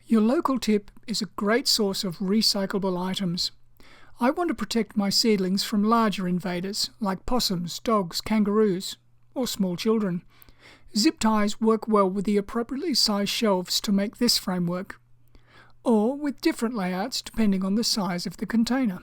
Your local tip is a great source of recyclable items. I want to protect my seedlings from larger invaders like possums, dogs, kangaroos, or small children. Zip ties work well with the appropriately sized shelves to make this framework, or with different layouts depending on the size of the container.